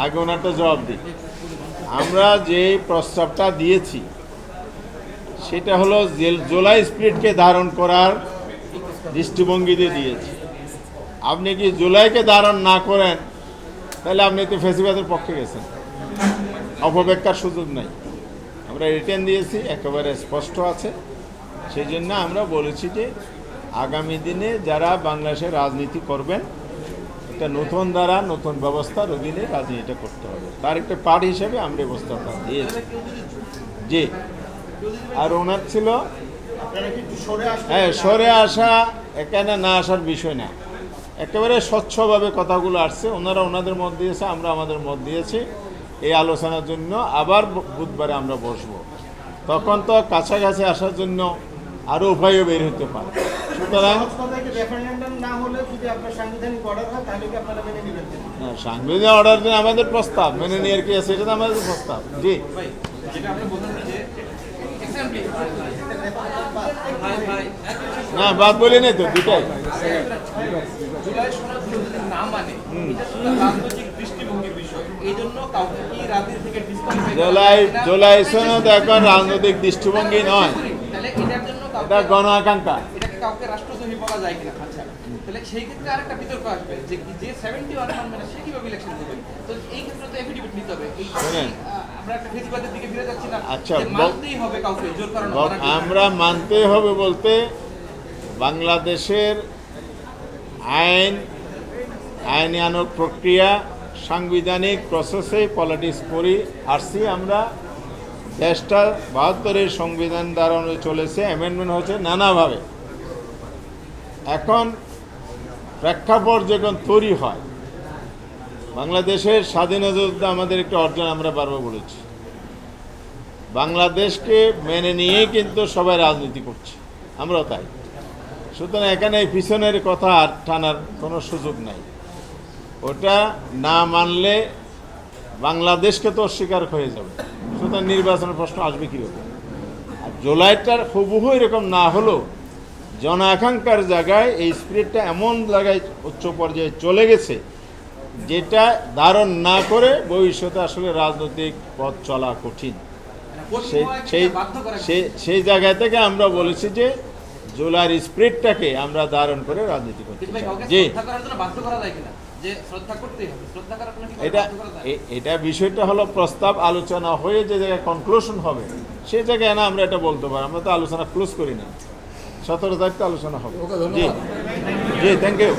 আগে ওনারটা জবাব দিই। আমরা যে প্রস্তাবটা দিয়েছি সেটা হলো জুলাই স্পিরিটকে ধারণ করার দৃষ্টিভঙ্গিতে দিয়েছি। আপনি কি জুলাইকে ধারণ না করেন তাহলে আপনি তো ফেসিবাদের পক্ষে গেছেন, অপব্যাখ্যার সুযোগ নাই। আমরা রিটার্ন দিয়েছি, একেবারে স্পষ্ট আছে। সেই জন্য আমরা বলেছি যে আগামী দিনে যারা বাংলাদেশে রাজনীতি করবেন একটা নতুন ধারা নতুন ব্যবস্থার অধীনে রাজনীতিটা করতে হবে, তার একটা পার্ট হিসেবে আমরা ব্যবস্থাটা দিয়েছি। জি, আর ওনার ছিল হ্যাঁ সরে আসা, এখানে না আসার বিষয় না, একেবারে স্বচ্ছভাবে কথাগুলো আসছে। ওনারা ওনাদের মত দিয়েছে, আমরা আমাদের মত দিয়েছি। এই আলোচনার জন্য আবার বুধবারে আমরা বসবো, তখন তো কাছাকাছি আসার জন্য আরও উপায়ও বের হতে পারে। সুতরাং সাংবিধানিক অর্ডার দিন আমাদের প্রস্তাব মেনে নিয়ে কি আছে, এটা তো আমাদের প্রস্তাব। জি না, বাদ বলি নাই তো, দুটাই। জুলাই সনদ এখন রাজনৈতিক দৃষ্টিভঙ্গি নয়, এটা গণ আকাঙ্ক্ষা। সেই ক্ষেত্রে আরেকটা বিতর্ক আসবে যে 71 মানে সে কিভাবে ইলেকশন দেবে। তো এই ক্ষেত্রে তো এফিডেভিট নিতে হবে। আমরা একটা ফেসিবাদের দিকে ফিরে যাচ্ছি না। আচ্ছা, মানতেই হবে কাউকে জোর কারণে। আমরা মানতে হবে বলতে বাংলাদেশের আইনানুগ প্রক্রিয়া সাংবিধানিক প্রসেসে পলিটিক্স করি আসছি আমরা। দেশটা ৭২-এর সংবিধান দ্বারা চলেছে, অ্যামেন্ডমেন্ট হয়েছে নানাভাবে। এখন প্রেক্ষাপট যখন তৈরি হয়, বাংলাদেশের স্বাধীনতা আমাদের একটা অর্জন, আমরা বারবার বলেছি। বাংলাদেশকে মেনে নিয়েই কিন্তু সবাই রাজনীতি করছে, আমরাও তাই। সুতরাং এখানে এই পিছনের কথা আর টানার কোনো সুযোগ নাই। ওটা না মানলে বাংলাদেশকে তো অস্বীকার হয়ে যাবে। সুতরাং নির্বাচনের প্রশ্ন আসবে কীভাবে? আর জুলাইটার হুবহু এরকম না হলেও জন আকাঙ্ক্ষার জায়গায় এই স্পিরিটটা এমন জায়গায় উচ্চ পর্যায়ে চলে গেছে যেটা ধারণ না করে ভবিষ্যতে আসলে রাজনৈতিক পথ চলা কঠিন। সেই জায়গা থেকে আমরা বলেছি যে জুলাইয়ের স্পিরিটটাকে আমরা ধারণ করে রাজনীতি করতে চাই। জি, এটা বিষয়টা হলো প্রস্তাব আলোচনা হয়ে যে জায়গায় কনক্লুশন হবে সেই জায়গায় না আমরা এটা বলতে পারি। আমরা তো আলোচনা ক্লোজ করি না, 17 তারিখ আলোচনা হবে। জি জি, থ্যাংক ইউ।